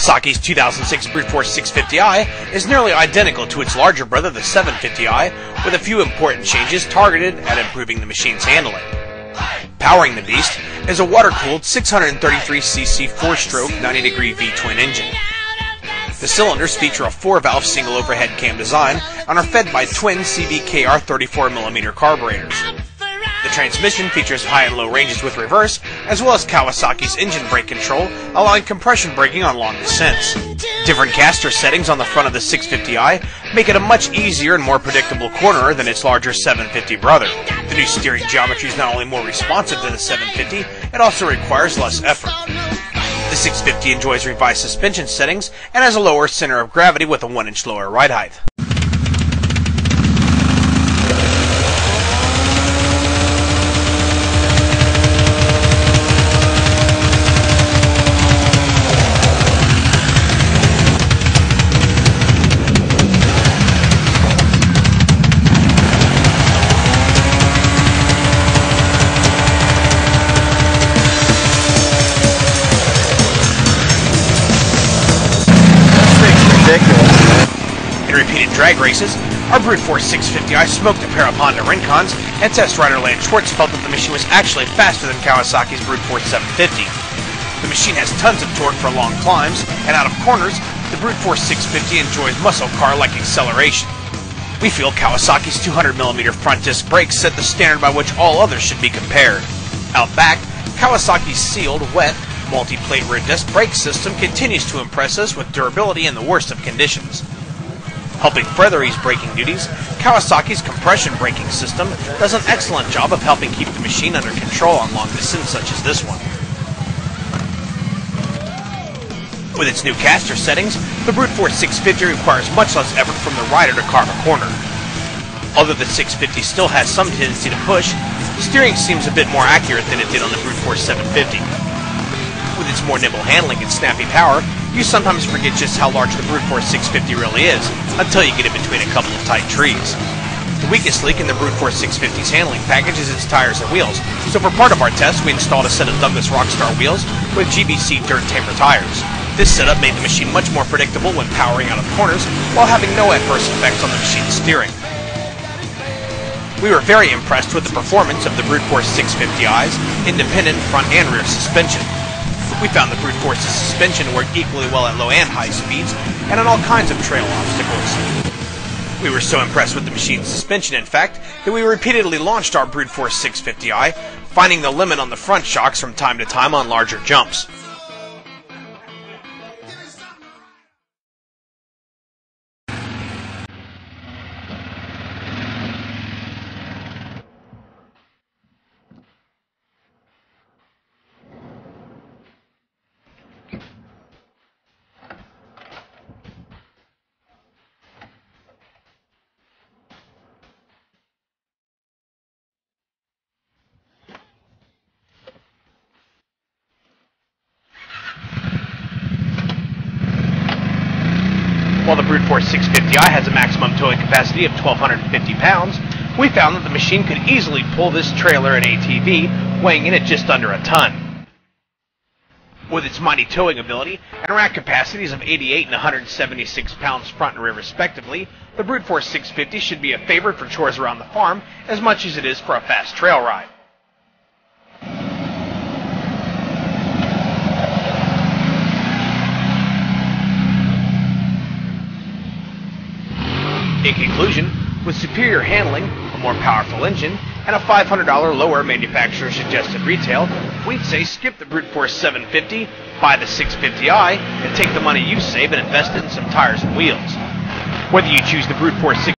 Kawasaki's 2006 Brute Force 650i is nearly identical to its larger brother, the 750i, with a few important changes targeted at improving the machine's handling. Powering the beast is a water-cooled 633cc 4-stroke 90-degree V-twin engine. The cylinders feature a 4-valve single overhead cam design and are fed by twin CVKR 34mm carburetors. The transmission features high and low ranges with reverse, as well as Kawasaki's engine brake control, allowing compression braking on long descents. Different caster settings on the front of the 650i make it a much easier and more predictable cornerer than its larger 750 brother. The new steering geometry is not only more responsive than the 750, it also requires less effort. The 650 enjoys revised suspension settings and has a lower center of gravity with a 1-inch lower ride height. In repeated drag races, our Brute Force 650i smoked a pair of Honda Rincons, and test rider Lance Schwartz felt that the machine was actually faster than Kawasaki's Brute Force 750. The machine has tons of torque for long climbs, and out of corners, the Brute Force 650 enjoys muscle car-like acceleration. We feel Kawasaki's 200mm front disc brakes set the standard by which all others should be compared. Out back, Kawasaki's sealed, wet, multi-plate rear disc brake system continues to impress us with durability in the worst of conditions. Helping further ease braking duties, Kawasaki's compression braking system does an excellent job of helping keep the machine under control on long descents such as this one. With its new caster settings, the Brute Force 650 requires much less effort from the rider to carve a corner. Although the 650 still has some tendency to push, steering seems a bit more accurate than it did on the Brute Force 750. With its more nimble handling and snappy power, you sometimes forget just how large the Brute Force 650 really is, until you get it between a couple of tight trees. The weakest link in the Brute Force 650's handling package is its tires and wheels, so for part of our test we installed a set of Douglas Rockstar wheels with GBC dirt taper tires. This setup made the machine much more predictable when powering out of corners, while having no adverse effects on the machine's steering. We were very impressed with the performance of the Brute Force 650i's independent front and rear suspension. We found the Brute Force's suspension worked equally well at low and high speeds, and on all kinds of trail obstacles. We were so impressed with the machine's suspension, in fact, that we repeatedly launched our Brute Force 650i, finding the limit on the front shocks from time to time on larger jumps. While the Brute Force 650i has a maximum towing capacity of 1,250 pounds, we found that the machine could easily pull this trailer and ATV, weighing in at just under a ton. With its mighty towing ability and rack capacities of 88 and 176 pounds front and rear respectively, the Brute Force 650 should be a favorite for chores around the farm as much as it is for a fast trail ride. In conclusion, with superior handling, a more powerful engine, and a $500 lower manufacturer-suggested retail, we'd say skip the Brute Force 750, buy the 650i, and take the money you save and invest it in some tires and wheels. Whether you choose the Brute Force 650